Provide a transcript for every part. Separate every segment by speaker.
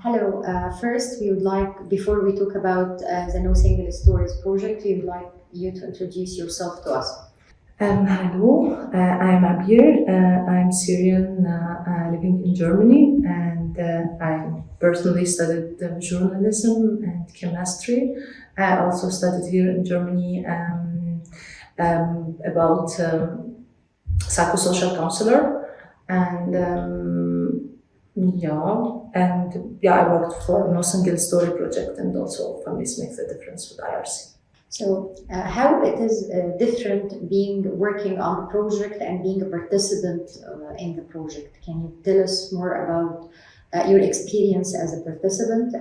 Speaker 1: Hello. First, we would like, before we talk about the No Single Stories project, we would like you to introduce yourself to us.
Speaker 2: Hello, I'm Abir. I'm Syrian, living in Germany, and I personally studied journalism and chemistry. I also studied here in Germany about psychosocial counselor, and I worked for No Single Story project and also Families Make the Difference with IRC.
Speaker 1: So, how it is different being working on the project and being a participant in the project? Can you tell us more about your experience as a participant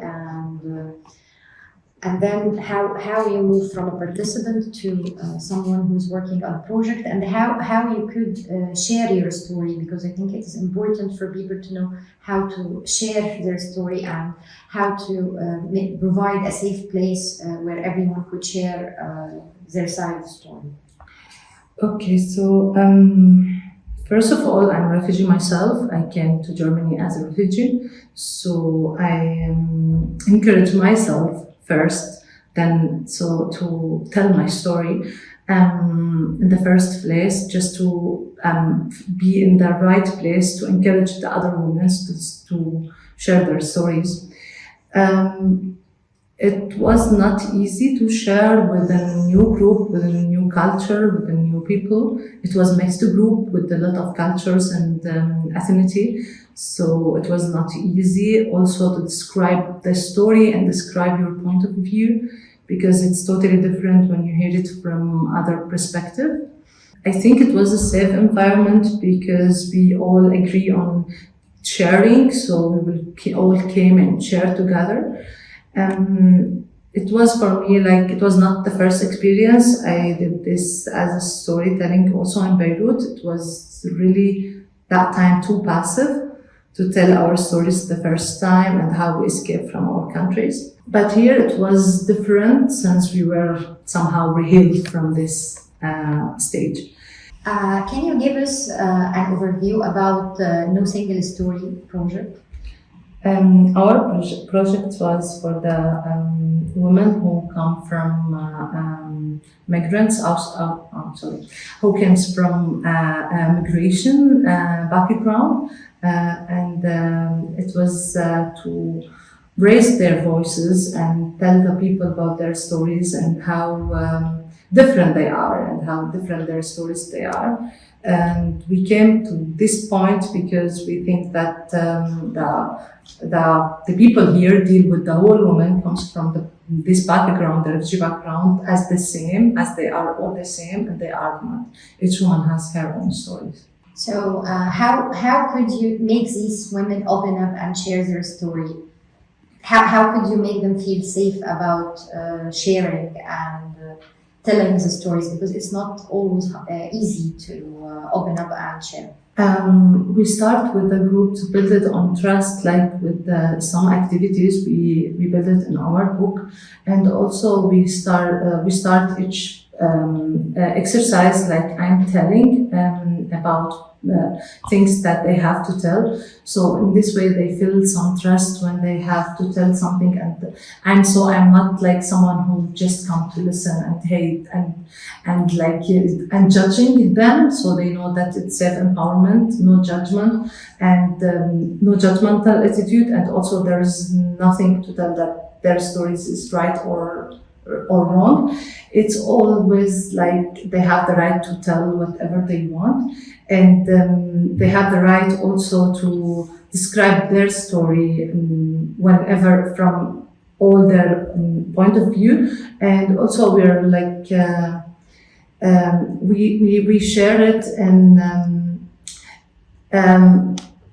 Speaker 1: and then how you move from a participant to someone who's working on a project, and how you could share your story, because I think it is important for people to know how to share their story and how to provide a safe place where everyone could share their side of the story.
Speaker 2: Okay, so first of all, I'm a refugee myself. I came to Germany as a refugee, so I encourage myself first, then to tell my story in the first place, just to be in the right place to encourage the other women to share their stories. It was not easy to share with a new group, with a new culture, with a new people. It was a mixed group with a lot of cultures and ethnicity. So it was not easy also to describe the story and describe your point of view, because it's totally different when you hear it from other perspective. I think it was a safe environment because we all agree on sharing, so we all came and shared together. It was for me like it was not the first experience. I did this as a storytelling also in Beirut. It was really that time too passive to tell our stories the first time and how we escaped from our countries. But here it was different since we were somehow rehealed from this stage.
Speaker 1: Can you give us an overview about the No Single Story project?
Speaker 2: Our project was for the women who come from migrants, who comes from migration background, and it was to raise their voices and tell the people about their stories and how different they are and how different their stories they are. And we came to this point because we think that the people here deal with the whole woman comes from this background, the refugee background, as the same, as they are all the same, and they are not. Each woman has her own stories.
Speaker 1: So, how could you make these women open up and share their story? How could you make them feel safe about sharing and telling the stories, because it's not always easy to open up and share?
Speaker 2: We start with the group to build it on trust, like with some activities we build it in our book, and also we start each exercise like I'm telling about things that they have to tell. So in this way they feel some trust when they have to tell something, and so I'm not like someone who just come to listen and hate and like and judging them, so they know that it's self-empowerment, no judgment, and no judgmental attitude, and also there is nothing to tell that their stories is right or wrong. It's always like they have the right to tell whatever they want, and they have the right also to describe their story whenever from all their point of view. And also we're like we share it and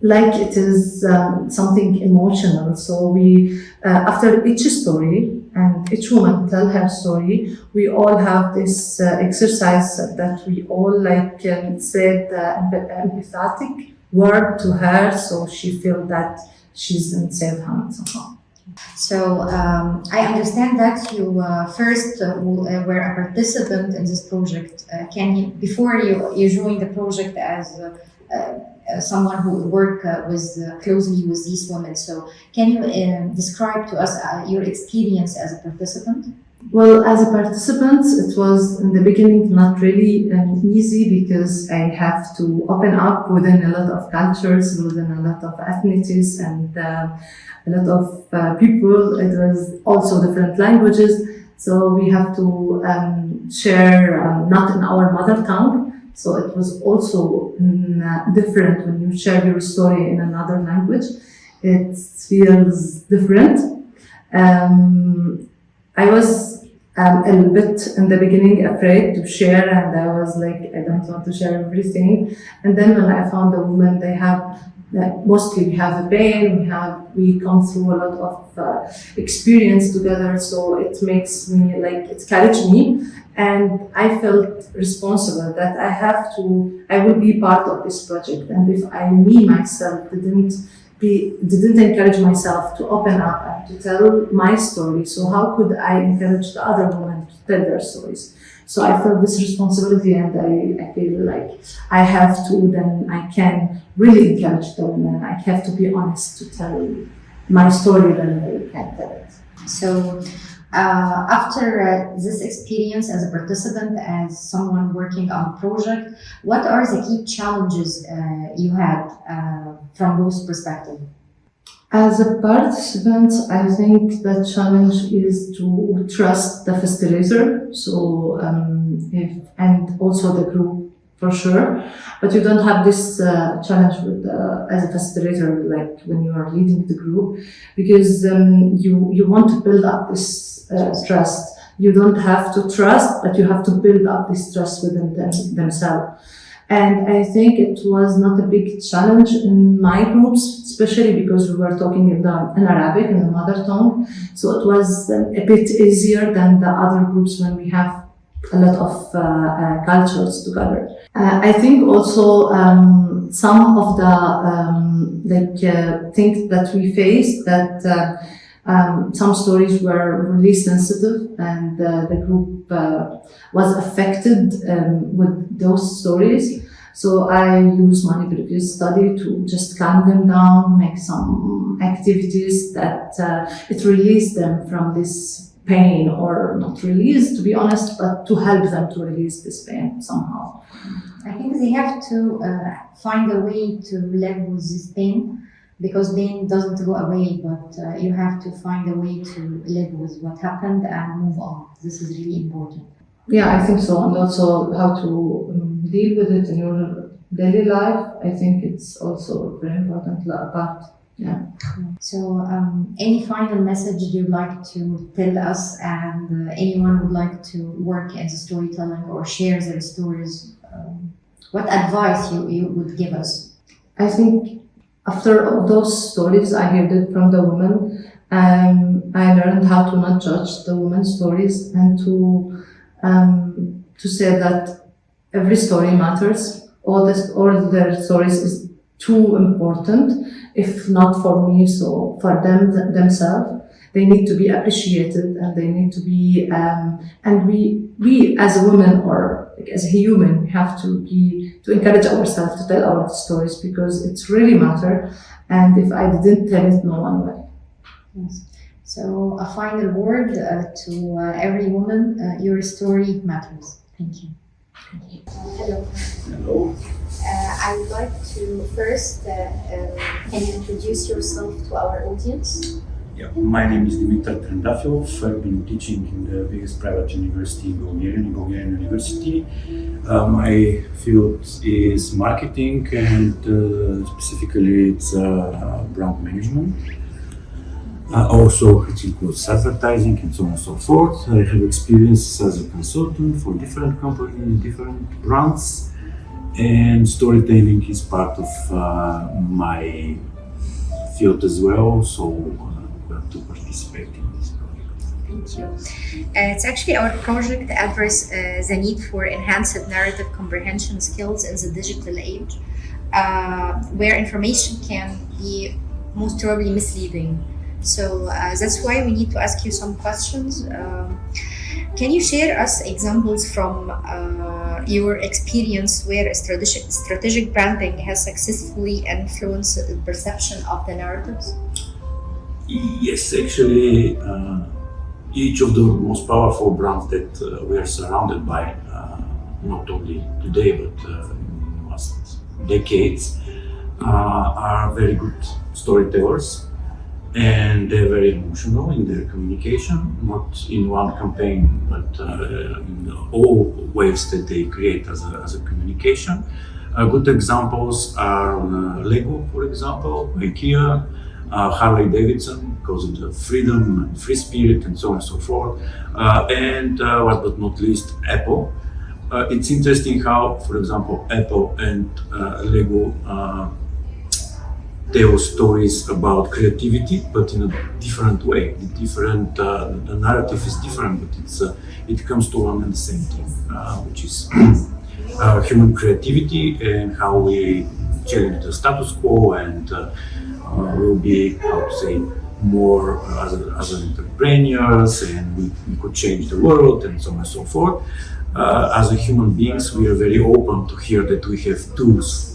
Speaker 2: like it is something emotional. So we after each story and each woman tell her story, we all have this exercise that we all like said empathetic word to her, so she feel that she's in safe hands somehow.
Speaker 1: So I understand that you first were a participant in this project. Can you, before you joined the project as someone who would work closely with these women. So can you describe to us your experience as a participant?
Speaker 2: Well, as a participant, it was in the beginning not really easy because I have to open up within a lot of cultures, within a lot of ethnicities, and a lot of people. It was also different languages, so we have to share not in our mother tongue. So it was also different when you share your story in another language. It feels different. I was a little bit in the beginning afraid to share, and I was like, I don't want to share everything. And then when I found a woman, they have mostly we have a pain, we come through a lot of experience together, so it makes me like it encouraged me, and I felt responsible that I will be part of this project, and if me myself didn't encourage myself to open up and to tell my story, so how could I encourage the other women to tell their stories? So I felt this responsibility, and I feel like I have to, then I can really encourage the women. I have to be honest to tell my story, then they can tell it.
Speaker 1: So after this experience as a participant, as someone working on a project, what are the key challenges you had from both perspectives?
Speaker 2: As a participant, I think the challenge is to trust the facilitator, so and also the group for sure. But you don't have this challenge with as a facilitator, like when you are leading the group, because you want to build up this trust. You don't have to trust, but you have to build up this trust within themselves. And I think it was not a big challenge in my groups, especially because we were talking in Arabic, in the mother tongue. So it was a bit easier than the other groups when we have a lot of cultures together. I think also some of the things that we faced, that some stories were really sensitive, and the group was affected with those stories. So I used my previous study to just calm them down, make some activities that it released them from this pain, or not release, to be honest, but to help them to release this pain somehow.
Speaker 1: I think they have to find a way to live with this pain, because pain doesn't go away, but you have to find a way to live with what happened and move on. This is really important.
Speaker 2: Yeah, I think so. And also how to deal with it in your daily life. I think it's also a very important part. Yeah.
Speaker 1: So any final message you'd like to tell us, and anyone would like to work in the storytelling or share their stories, what advice you would give us?
Speaker 2: I think after all those stories I heard it from the women, I learned how to not judge the women's stories, and to say that every story matters. All their stories is too important, if not for me, so for them themselves. They need to be appreciated, and they need to be, and we as a woman, or like as a human, we have to encourage ourselves to tell our stories, because it's really matter. And if I didn't tell it, no one will.
Speaker 1: Yes. So a final word to every woman: your story matters. Thank you.
Speaker 3: Hello.
Speaker 4: Hello.
Speaker 3: I would like to first, can you introduce yourself to our audience?
Speaker 4: Yeah, my name is Dimitar Trendafilov. I've been teaching in the biggest private university in Bulgarian University. My field is marketing, and specifically it's brand management. Also, it includes advertising and so on and so forth. I have experience as a consultant for different companies, different brands, and storytelling is part of my field as well. So to participate in this project.
Speaker 3: Thank you. It's actually our project address the need for enhanced narrative comprehension skills in the digital age, where information can be most probably misleading. So that's why we need to ask you some questions. Can you share us examples from your experience where strategic branding has successfully influenced the perception of the narratives?
Speaker 4: Yes, actually, each of the most powerful brands that we are surrounded by, not only today but in the last decades, are very good storytellers, and they're very emotional in their communication, not in one campaign, but in all ways that they create as a communication. Good examples are Lego, for example, IKEA, Harley Davidson, because of the freedom and free spirit and so on and so forth, and last but not least, Apple. It's interesting how, for example, Apple and Lego tell stories about creativity, but in a different way. The narrative is different, but it comes to one and the same thing, which is human creativity and how we challenge the status quo and will be, how to say, more as entrepreneurs, and we could change the world and so on and so forth. As a human beings, we are very open to hear that we have tools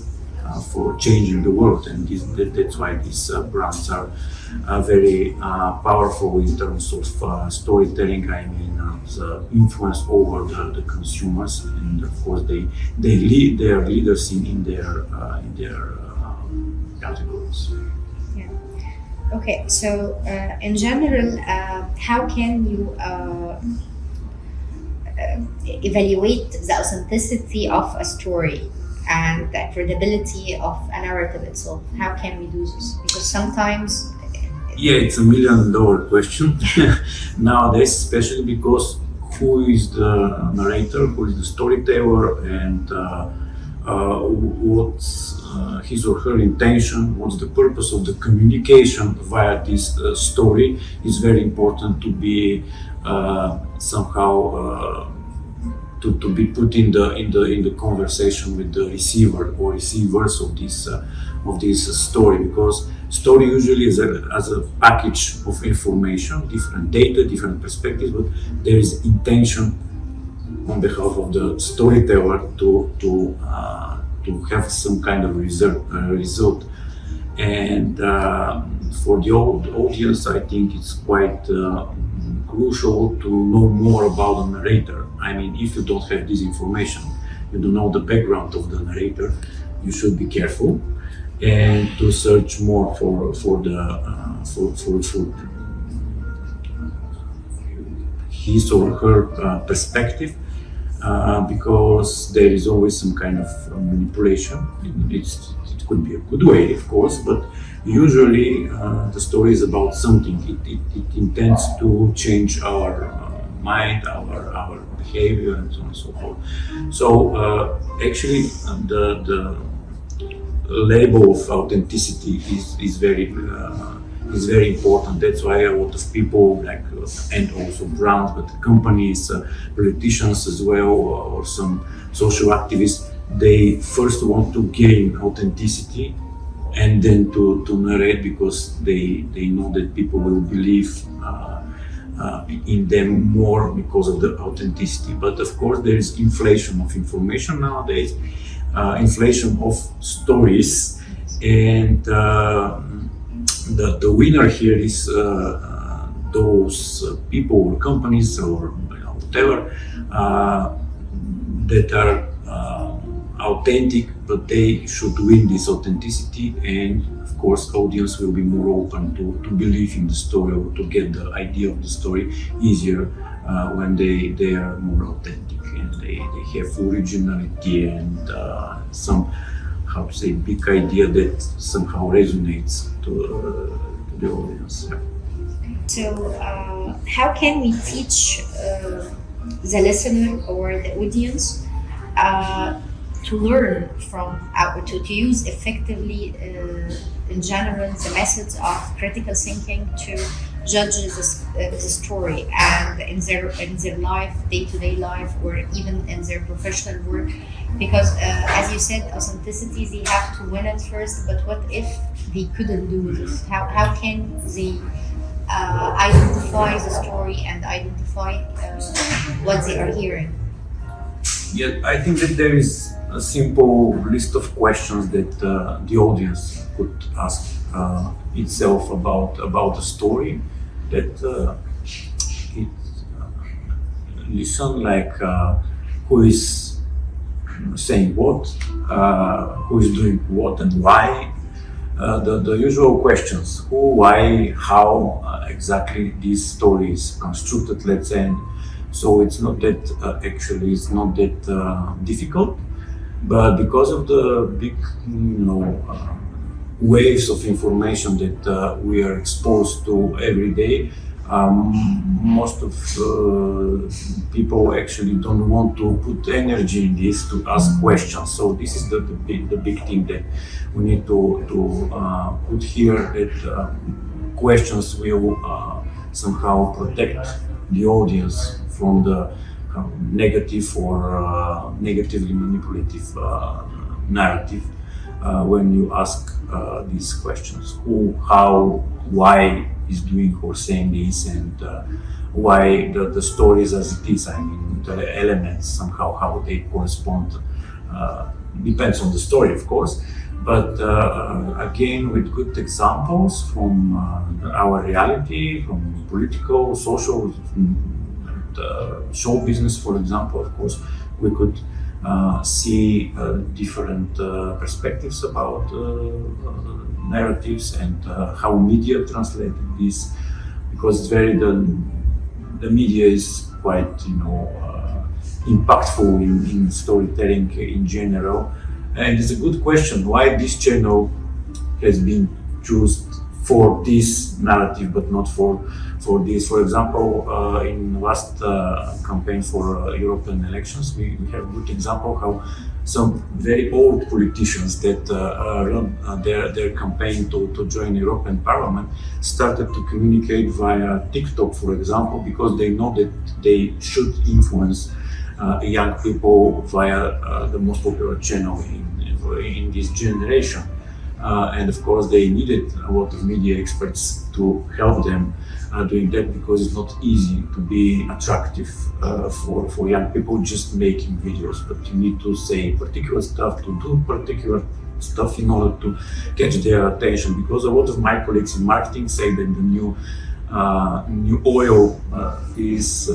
Speaker 4: for changing the world, and that's why these brands are very powerful in terms of storytelling. I mean, influence over the consumers, and of course they are leaders in their categories.
Speaker 3: Okay, so in general, how can you evaluate the authenticity of a story and the credibility of a narrative itself? How can we do this? Because sometimes...
Speaker 4: Yeah, it's $1 million question nowadays, especially because who is the narrator, who is the storyteller, and what's his or her intention, what's the purpose of the communication via this story is very important to be somehow to be put in the conversation with the receiver or receivers of this story, because story usually is as a package of information, different data, different perspectives, but there is intention on behalf of the storyteller to have some kind of result. And for the audience, I think it's quite crucial to know more about the narrator. I mean, if you don't have this information, you don't know the background of the narrator, you should be careful and to search more for his or her perspective, because there is always some kind of manipulation. It could be a good way, of course, but usually the story is about something. It intends to change our mind, our behavior, and so on and so forth. So actually, the label of authenticity is very important. That's why a lot of people, like and also brands, but companies, politicians as well, or some social activists, they first want to gain authenticity and then to narrate, because they know that people will believe in them more because of the authenticity. But of course, there is inflation of information nowadays, inflation of stories, and the winner here is those people or companies or whatever that are authentic, but they should win this authenticity, and of course audience will be more open to believe in the story or to get the idea of the story easier when they are more authentic and they have originality and some, how to say, big idea that somehow resonates to the audience.
Speaker 3: So how can we teach the listener or the audience to learn from, to use effectively in general the methods of critical thinking to judge the story, and in their life, day-to-day life, or even in their professional work? Because as you said, authenticity, they have to win it first, but what if they couldn't do this? How can they identify the story and identify what they are hearing?
Speaker 4: Yeah, I think that there is a simple list of questions that the audience could ask itself about the story. That it listen like who is saying what, who is doing what, and why. The usual questions: who, why, how exactly this story is constructed. Let's say. And so it's not that actually it's not that difficult, but because of the big, waves of information that we are exposed to every day, most of people actually don't want to put energy in this to ask questions. So this is the big thing that we need to put here. That questions will somehow protect the audience from the negative or negatively manipulative narrative when you ask these questions: who, how, why is doing or saying this, and why the stories as it is. I mean, the elements somehow how they correspond depends on the story, of course. But again, with good examples from our reality, from political, social, show business, for example, of course, we could see different perspectives about narratives and how media translated this, because it's the media is quite impactful in storytelling in general. And it's a good question why this channel has been chosen for this narrative but not for this. For example, in last campaign for European elections, we have a good example how some very old politicians that run their campaign to join European Parliament started to communicate via TikTok, for example, because they know that they should influence young people via the most popular channel in this generation. And of course, they needed a lot of media experts to help them doing that, because it's not easy to be attractive for young people just making videos, but you need to say particular stuff, to do particular stuff in order to catch their attention. Because a lot of my colleagues in marketing say that the new oil is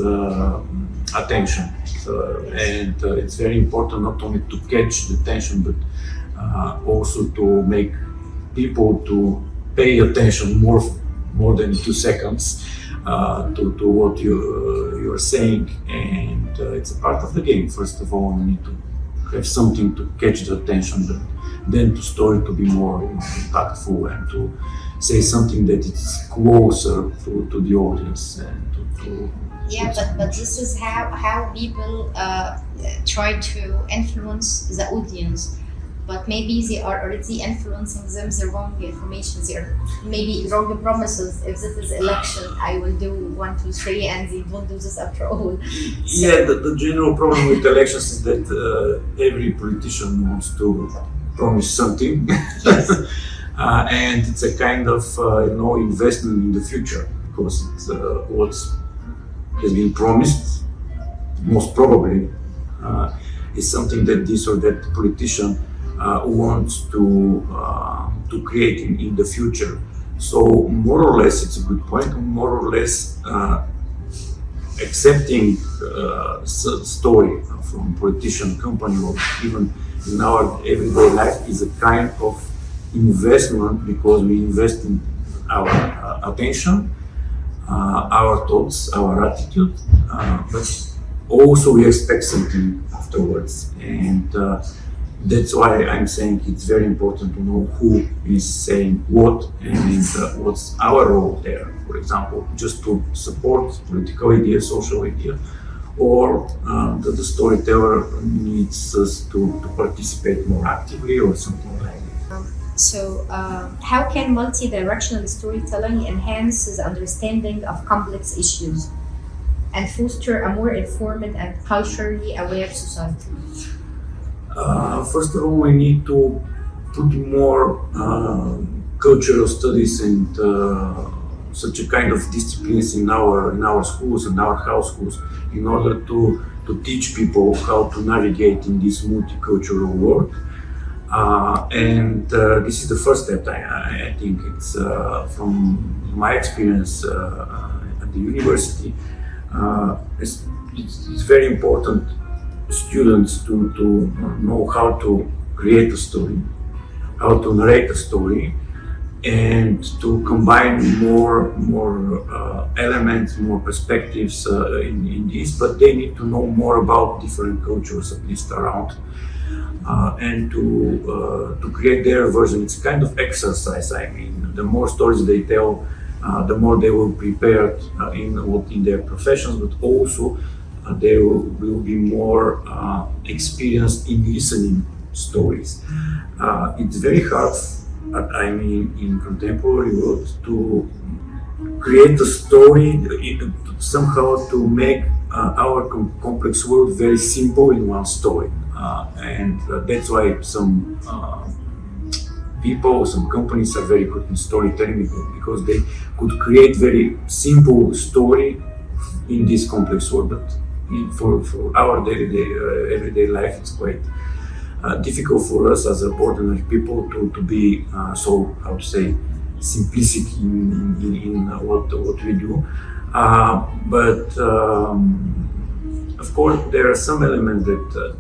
Speaker 4: attention, and it's very important not only to catch the attention, but also to make people to pay attention more than 2 seconds to what you're saying, and it's a part of the game. First of all, you need to have something to catch the attention, but then to story to be more impactful and to say something that is closer to the audience and to
Speaker 3: Yeah, but this is how people try to influence the audience. But maybe they are already influencing them the wrong information. They are maybe wrong promises. If this is election, I will do 1, 2, 3, and they don't do this after all.
Speaker 4: Yeah, the general problem with elections is that every politician wants to promise something,
Speaker 3: Yes.
Speaker 4: and it's a kind of investment in the future, because it's what has been promised, most probably, is something that this or that politician wants to create in the future. So more or less, it's a good point. More or less, accepting story from politician, company, or even in our everyday life is a kind of investment, because we invest in our attention, our thoughts, our attitude, but also we expect something afterwards. And that's why I'm saying it's very important to know who is saying what and what's our role there. For example, just to support political idea, social idea, or that the storyteller needs us to participate more actively or something like that.
Speaker 3: So, how can multi-directional storytelling enhance the understanding of complex issues and foster a more informed and culturally aware society?
Speaker 4: First of all, we need to put more cultural studies and such a kind of disciplines in our schools and our house schools, in order to to teach people how to navigate in this multicultural world. And this is the first step. I think it's from my experience at the university. It's very important students to know how to create a story, how to narrate a story, and to combine more elements, more perspectives in this. But they need to know more about different cultures, at least around, and to create their version. It's kind of exercise. I mean, the more stories they tell, the more they will prepare in their professions, but also they will be more experienced in listening stories. It's very hard, I mean, in contemporary world to create a story, somehow to make our complex world very simple in one story. And that's why some people, some companies are very good in storytelling, because they could create very simple story in this complex world. But for our everyday life, it's quite difficult for us as ordinary people to be so, how to say, simplistic in what we do. But of course, there are some elements that,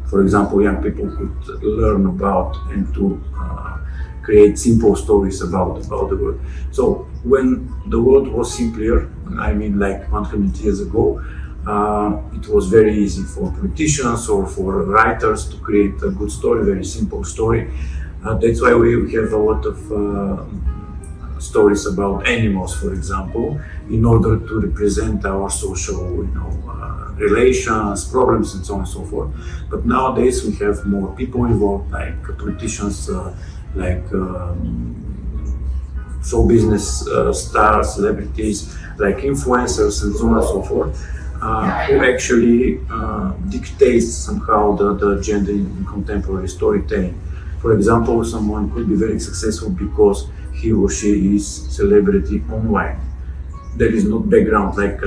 Speaker 4: for example, young people could learn about and to create simple stories about the world. So when the world was simpler, I mean, like 100 years ago, it was very easy for politicians or for writers to create a good story, very simple story. That's why we have a lot of stories about animals, for example, in order to represent our social, relations, problems, and so on and so forth. But nowadays we have more people involved, like politicians, like show business stars, celebrities, like influencers, and so on and so forth, who actually dictate somehow the agenda in contemporary storytelling. For example, someone could be very successful because he or she is celebrity online. There is no background, like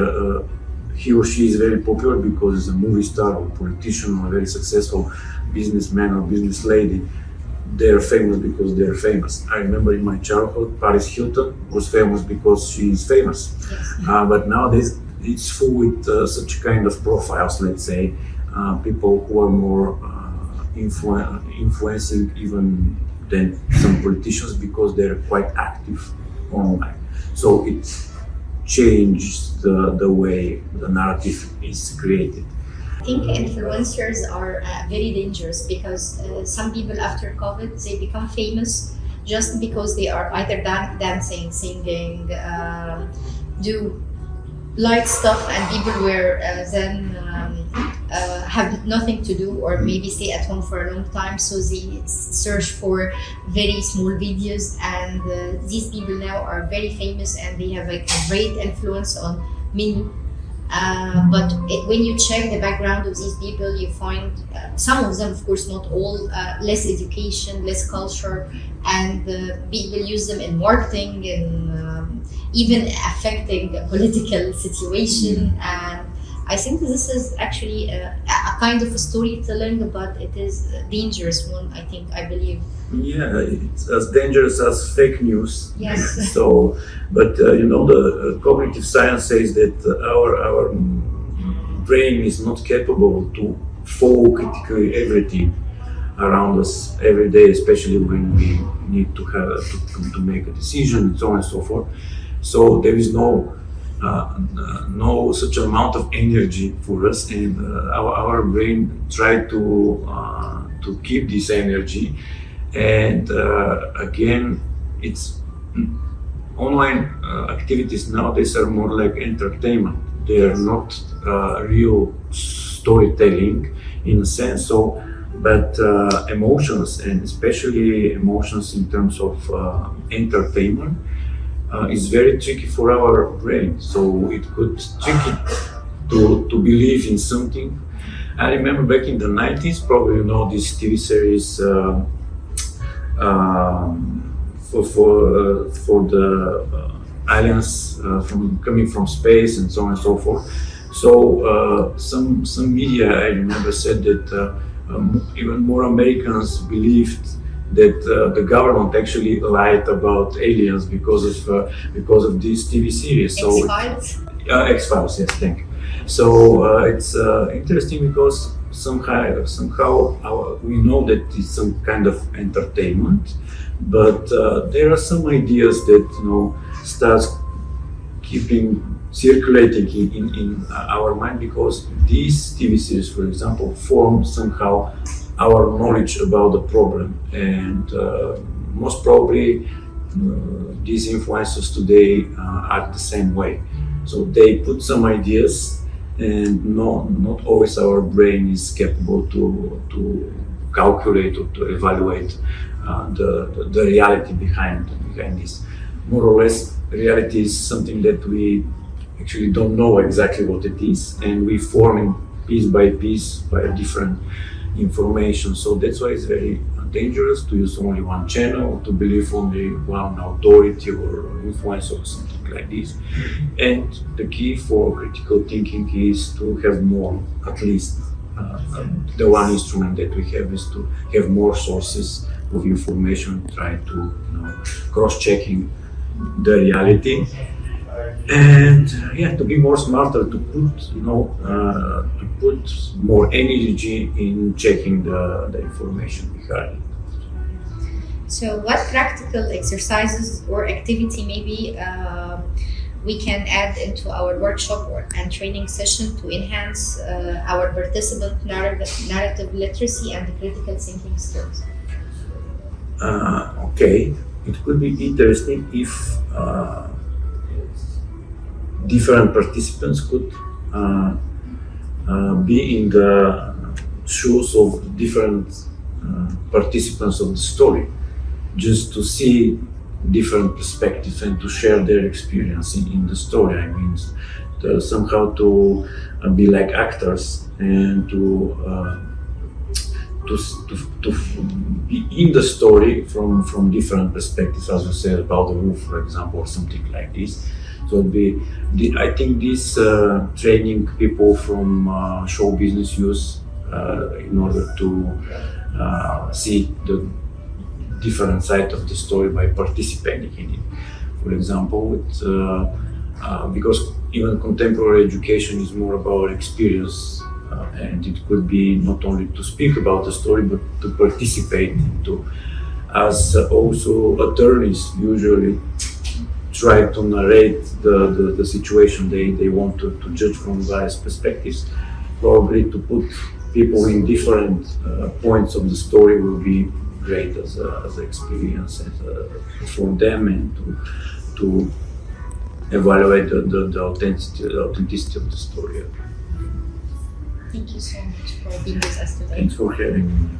Speaker 4: he or she is very popular because he's a movie star or politician or a very successful businessman or business lady. They're famous because they're famous. I remember in my childhood, Paris Hilton was famous because she is famous.
Speaker 3: Yes.
Speaker 4: But nowadays, it's full with such kind of profiles, let's say, people who are more influencing even than some politicians because they're quite active online. So it changed the way the narrative is created.
Speaker 3: I think influencers are very dangerous because some people after COVID, they become famous just because they are either dancing, singing, do light stuff, and people were then have nothing to do or maybe stay at home for a long time, so they search for very small videos, and these people now are very famous and they have like a great influence on many. But when you check the background of these people, you find some of them, of course not all, less education, less culture, and people use them in marketing and even affecting the political situation. And I think this is actually a kind of a storytelling, but it is a dangerous one, I believe.
Speaker 4: Yeah, it's as dangerous as fake news.
Speaker 3: Yes.
Speaker 4: So, but the cognitive science says that our brain is not capable to follow critically everything around us every day, especially when we need to have to make a decision and so on and so forth. So there is no such amount of energy for us, and our brain try to keep this energy. And again, it's online activities nowadays are more like entertainment. They are not real storytelling in a sense. So, but emotions, and especially emotions in terms of entertainment, is very tricky for our brain. So it could trick it to believe in something. I remember back in the 90s, probably you know this TV series for the aliens coming from space and so on and so forth. So some media, I remember, said that even more Americans believed that the government actually lied about aliens because of this TV series. So
Speaker 3: X-Files?
Speaker 4: X-Files, yes, thank you. So it's interesting because somehow we know that it's some kind of entertainment, but there are some ideas that start circulating in our mind, because these TV series, for example, form somehow our knowledge about the problem, and most probably these influencers today act the same way. So they put some ideas, and not always our brain is capable to calculate or to evaluate the reality behind this. More or less, reality is something that we actually don't know exactly what it is, and we form it piece by piece by different information. So that's why it's very dangerous to use only one channel, to believe only one authority or influencer or something like this. And the key for critical thinking is to have more, at least the one instrument that we have is to have more sources of information, try to cross-checking the reality, and to be more smarter, to put more energy in checking the information behind it.
Speaker 3: So, what practical exercises or activity maybe we can add into our workshop and training session to enhance our participant narrative literacy and the critical thinking skills?
Speaker 4: Okay, it could be interesting if different participants could be in the shoes of different participants of the story, just to see different perspectives and to share their experience in the story. I mean, somehow to be like actors and to be in the story from different perspectives, as you said about the roof, for example, or something like this. So I think this training people from show business use in order to see the different side of the story by participating in it. For example, because even contemporary education is more about experience, and it could be not only to speak about the story but to participate into, as also attorneys usually try to narrate the situation they want to judge from various perspectives. Probably to put people in different points of the story will be great as an experience for them, and to evaluate the authenticity of the story.
Speaker 3: Thank you so much for being with us today.
Speaker 4: Thanks for having me.